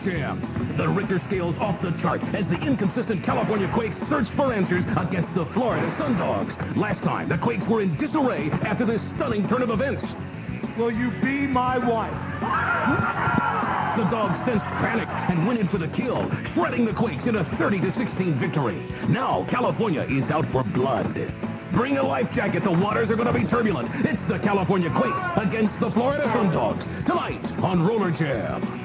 RollerJam. The Richter scale's off the chart as the inconsistent California Quakes search for answers against the Florida Sundogs. Last time, the Quakes were in disarray after this stunning turn of events. Will you be my wife? The Dogs sensed panic and went in for the kill, shredding the Quakes in a 30-16 victory. Now, California is out for blood. Bring a life jacket. The waters are going to be turbulent. It's the California Quakes against the Florida Sundogs. Tonight on RollerJam.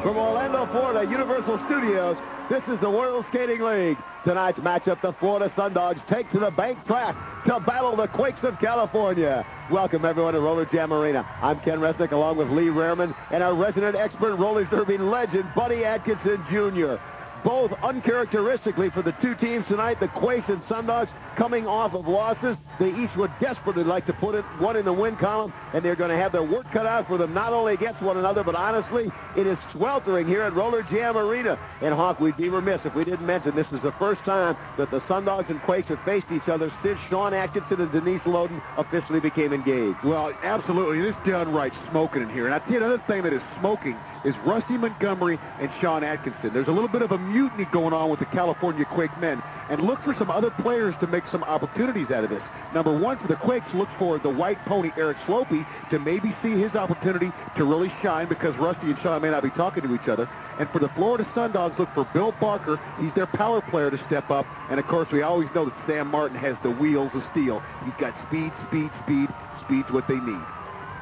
From Orlando, Florida, Universal Studios, this is the World Skating League. Tonight's matchup, the Florida Sundogs take to the bank track to battle the Quakes of California. Welcome, everyone, to RollerJam Arena. I'm Ken Resnick, along with Lee Rehrman and our resident expert roller derby legend, Buddy Atkinson Jr. Both uncharacteristically for the two teams tonight, the Quakes and Sundogs, coming off of losses. They each would desperately like to put one in the win column, and they're going to have their work cut out for them, not only against one another, but honestly, it is sweltering here at RollerJam Arena. And, Hawk, we'd be remiss if we didn't mention this is the first time that the Sundogs and Quakes have faced each other since Sean Atkinson and Denise Loden officially became engaged. Well, absolutely. It's downright smoking in here. And I tell you another thing that is smoking is Rusty Montgomery and Sean Atkinson. There's a little bit of a mutiny going on with the California Quake men. And look for some other players to make some opportunities out of this. Number one, for the Quakes, look for the white pony, Eric Slopey, to maybe see his opportunity to really shine, because Rusty and Sean may not be talking to each other. And for the Florida Sundogs, look for Bill Barker. He's their power player to step up. And, of course, we always know that Sam Martin has the wheels of steel. He's got speed, speed, speed. Speed's what they need.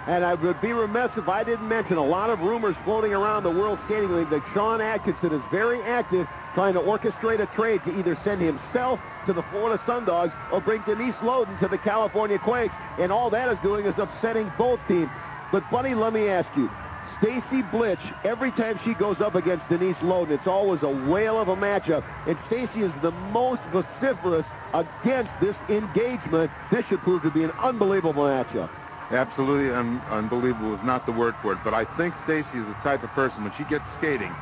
And I would be remiss if I didn't mention a lot of rumors floating around the World Skating League that Sean Atkinson is very active trying to orchestrate a trade to either send himself to the Florida Sundogs or bring Denise Loden to the California Quakes. And all that is doing is upsetting both teams. But, Buddy, let me ask you, Stacy Blitch, every time she goes up against Denise Loden, it's always a whale of a matchup. And Stacy is the most vociferous against this engagement. This should prove to be an unbelievable matchup. Absolutely unbelievable is not the word for it, but I think Stacy is the type of person, when she gets skating,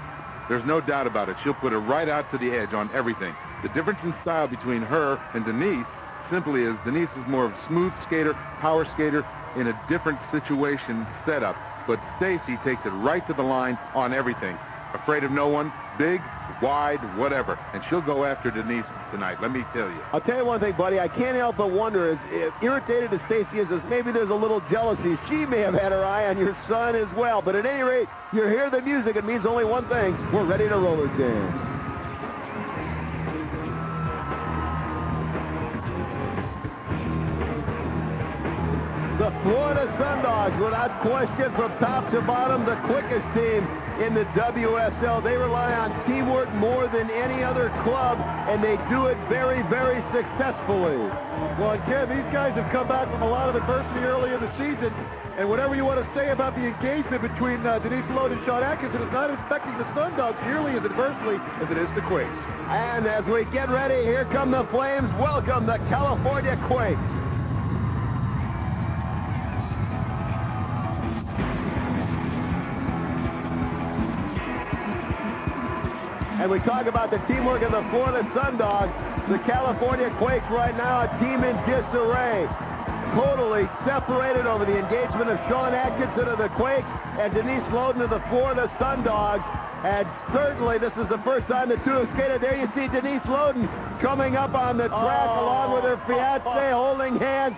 there's no doubt about it. She'll put it right out to the edge on everything. The difference in style between her and Denise simply is Denise is more of a smooth skater, power skater in a different situation setup, but Stacy takes it right to the line on everything. Afraid of no one, big, wide, whatever, and she'll go after Denise tonight, let me tell you. I'll tell you one thing, buddy, I can't help but wonder, as irritated as Stacy is, maybe there's a little jealousy. She may have had her eye on your son as well, but at any rate, you hear the music, it means only one thing: we're ready to RollerJam. The Florida Sundogs, without question, from top to bottom, the quickest team in the WSL. They rely on teamwork more than any other club, and they do it very, very successfully. Well, Ken, these guys have come back from a lot of adversity early in the season, and whatever you want to say about the engagement between Denise Loden and Sean Atkinson is not affecting the Sundogs nearly as adversely as it is the Quakes. And as we get ready, here come the Flames. Welcome the California Quakes. And we talk about the teamwork of the Florida Sundogs. The California Quakes right now, a team in disarray. Totally separated over the engagement of Sean Atkinson of the Quakes and Denise Loden of the Florida Sundogs. And certainly this is the first time the two have skated. There you see Denise Loden coming up on the track along with her fiancé holding hands,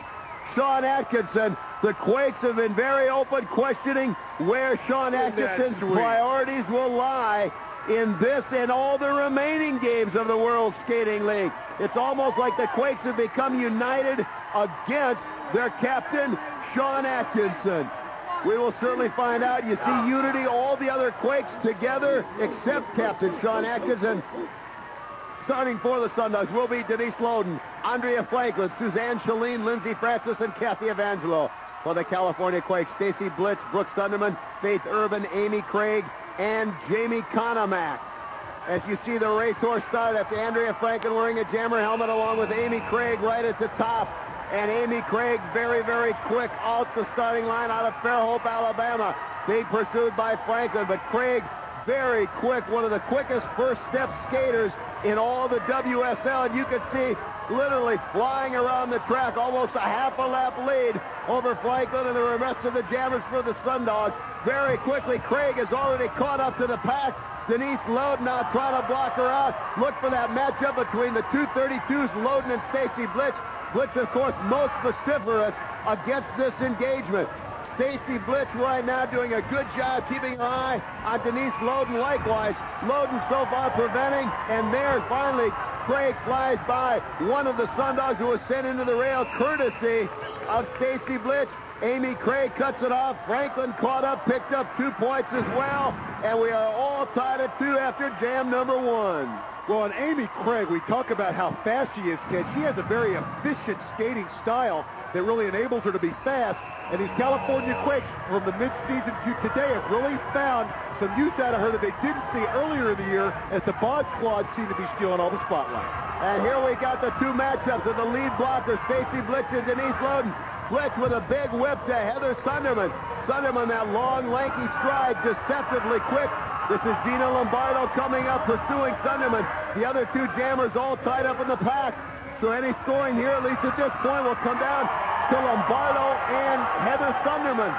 Sean Atkinson. The Quakes have been very open, questioning where Sean Atkinson's priorities will lie in this and all the remaining games of the World Skating League. It's almost like the Quakes have become united against their captain, Sean Atkinson. We will certainly find out. You see unity, all the other Quakes together, except Captain Sean Atkinson. Starting for the Sundogs will be Denise Loden, Andrea Franklin, Suzanne Shalene, Lindsay Francis, and Kathy Evangelo. For the California Quakes, Stacy Blitz, Brooke Sunderman, Faith Urban, Amy Craig, and Jamie Konomak. As you see the racehorse start, that's Andrea Franklin wearing a jammer helmet along with Amy Craig right at the top. And Amy Craig very, very quick out the starting line out of Fairhope, Alabama. Being pursued by Franklin, but Craig very quick, one of the quickest first-step skaters in all the WSL, and you can see literally flying around the track, almost a half a lap lead over Franklin and the rest of the jammers for the Sundogs. Very quickly, Craig has already caught up to the pack. Denise Loden now trying to block her out. Look for that matchup between the 232s, Loden and Stacy Blitz. Blitz, of course, most vociferous against this engagement. Stacy Blitz right now doing a good job keeping an eye on Denise Loden likewise. Loden so far preventing, and there's finally Craig flies by one of the Sundogs who was sent into the rail courtesy of Stacy Blitz. Amy Craig cuts it off. Franklin caught up, picked up 2 points as well, and we are all tied at 2 after jam number 1. Well, and Amy Craig, we talk about how fast she is, Ted. She has a very efficient skating style that really enables her to be fast. And these California Quakes from the mid-season to today have really found some use out of her that they didn't see earlier in the year as the Bod Squad seemed to be stealing all the spotlight. And here we got the 2 matchups of the lead blockers, Stacy Blitz and Denise Loden. Blitz with a big whip to Heather Sunderman. Sunderman, that long, lanky stride, deceptively quick. This is Gina Lombardo coming up, pursuing Sunderman. The other 2 jammers all tied up in the pack. So any scoring here, at least at this point, will come down to Lombardo and Heather Sunderman.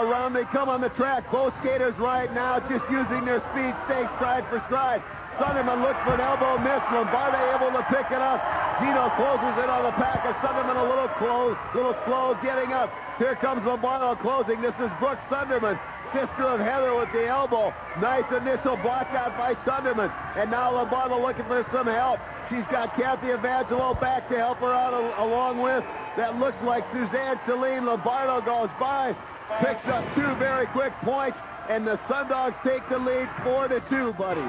Around they come on the track. Both skaters right now just using their speed, stay stride for stride. Sunderman looks for an elbow miss. Lombardo able to pick it up. Gino closes in on the pack, and Sunderman a little slow getting up. Here comes Lombardo closing. This is Brooke Sunderman, sister of Heather with the elbow. Nice initial block out by Sunderman. And now Lombardo looking for some help. She's got Kathy Evangelo back to help her out along with, that looks like Suzanne Celine. Lombardo goes by, picks up 2 very quick points, and the Sundogs take the lead 4-2, buddy.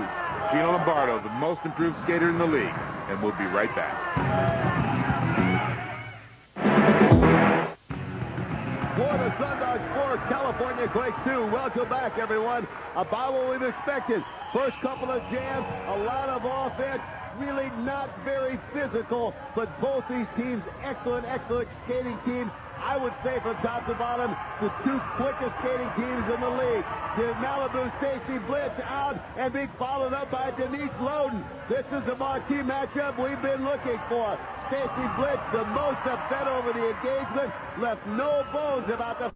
Gina Lombardo, the most improved skater in the league, and we'll be right back. For the Sundogs, 4, California Quakes 2. Welcome back, everyone. About what we've expected. First couple of jams, a lot of offense. Really not very physical, but both these teams, excellent skating teams. I would say from top to bottom, the 2 quickest skating teams in the league. The Malibu Stacy Blitz out and being followed up by Denise Loden. This is the marquee matchup we've been looking for. Stacy Blitz, the most upset over the engagement, left no bones about the